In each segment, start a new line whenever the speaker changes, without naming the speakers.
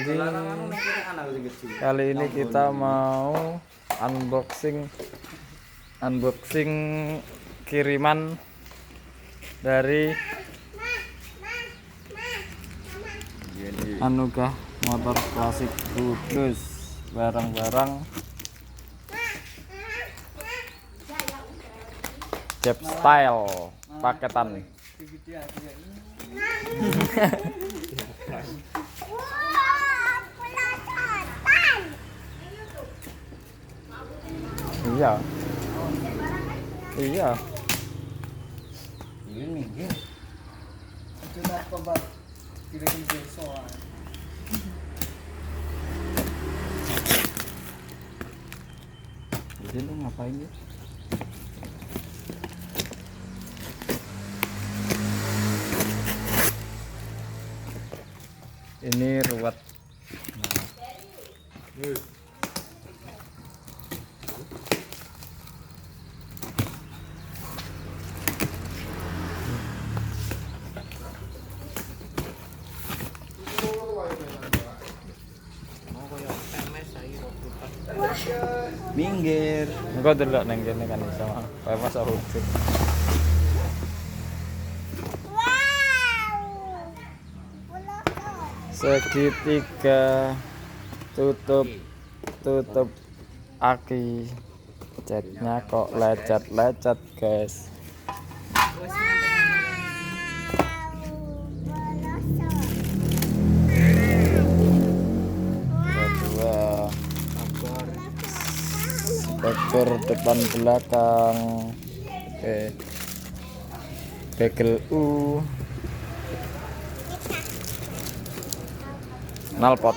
lagi. Kali ini kita mau unboxing kiriman dari Anugerah Motor Klasik Kudus, barang-barang Jeb Style paketan. Iya. Iya.
Ini minggir. Coba coba kirim besok.
Jadi lu ngapain ya? Ini ruwet.
Minggir.
Engko delok nang kene kan iso. Kayak masa rujuk. Segitiga tutup aki. Catnya kok lecet-lecet, guys. Kedua, spektor depan belakang. Oke. Bagel knalpot.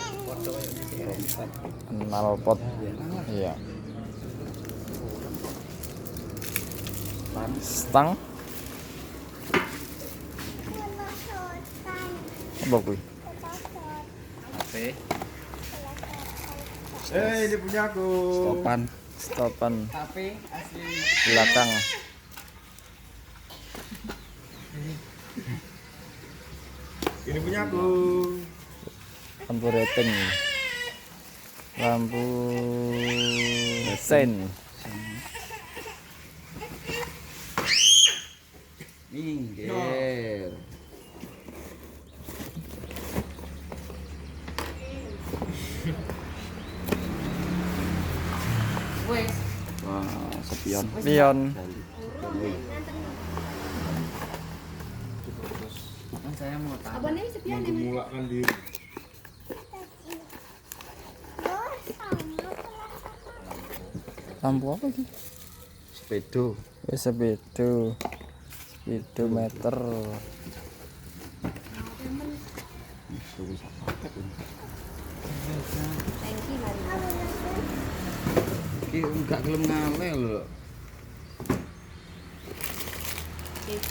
Iya. Stang. Apa kuwi?
Ini punya aku.
Stopan
HP asli
belakang.
Ini punya aku.
Lampu rating. Lampu sen.
Minggir. Wah, spion.
Pion.
Saya mau tahu.
Abang ini sepian ini.
Memulakan diri.
Lampu apa sih?
Sepedo.
Speedometer.
Iki enggak gelem ngale lho.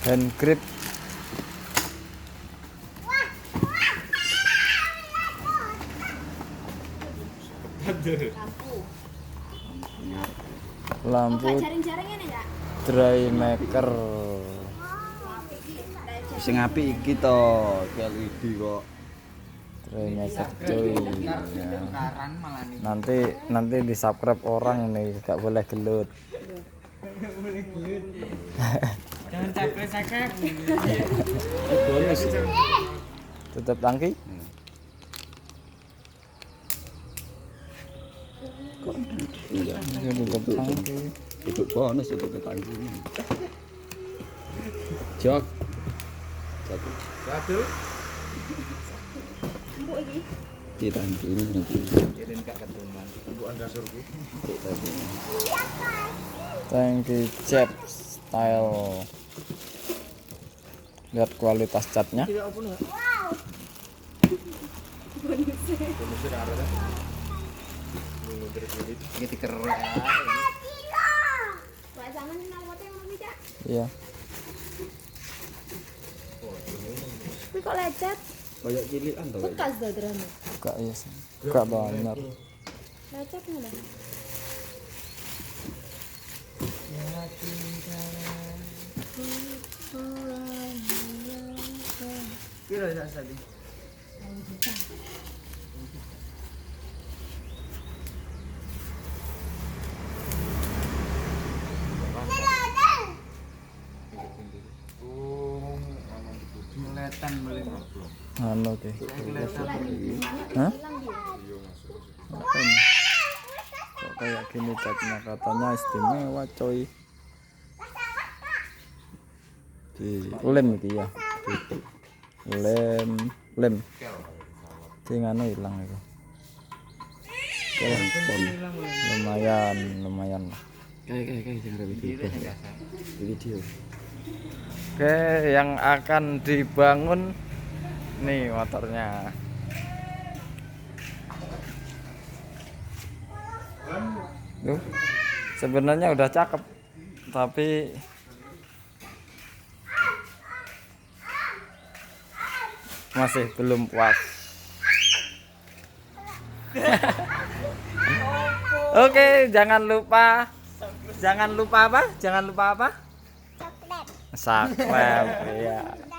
Hand grip. Lampu
Jaring-jaringnya nih enggak?
dry maker.
Sing apik iki to, LED kok.
Dry maker cuy. Ya. Nanti di subscribe orang nih, gak boleh gelut.
Jangan cakep-cakep.
Tutup tangki.
Iya,
Tutup tangki.
itu bonus itu ketangki. Jok. Satu.
Empuk iki.
Di tangki ini nanti.
Kirim Kak Ketuman. Ibu Anda surgu.
Tangki Jeb Style. Lihat kualitas catnya.
Bonusnya ada kan?
Ini dikerek.
Buat zaman knalpotnya mau Cak.
Iya.
Kuwi kok lecet?
Kayak cilian to.
Bekas dah drama.
Gak iya sih. Gak banyak.
Lecet ngono.
Kira sak tadi.
anu oke. Hah?
Hilang dia.
Makanya. Kok kayak gini catnya, katanya istimewa coy. Lem iki ya. Lem. Sing anu hilang itu. Lumayan lah.
Kayak jangan video. Video.
Oke, yang akan dibangun nih motornya. Tuh, sebenarnya udah cakep, tapi masih belum puas. Oke, jangan lupa apa? Jangan lupa apa?
Coklat.
Subscribe ya.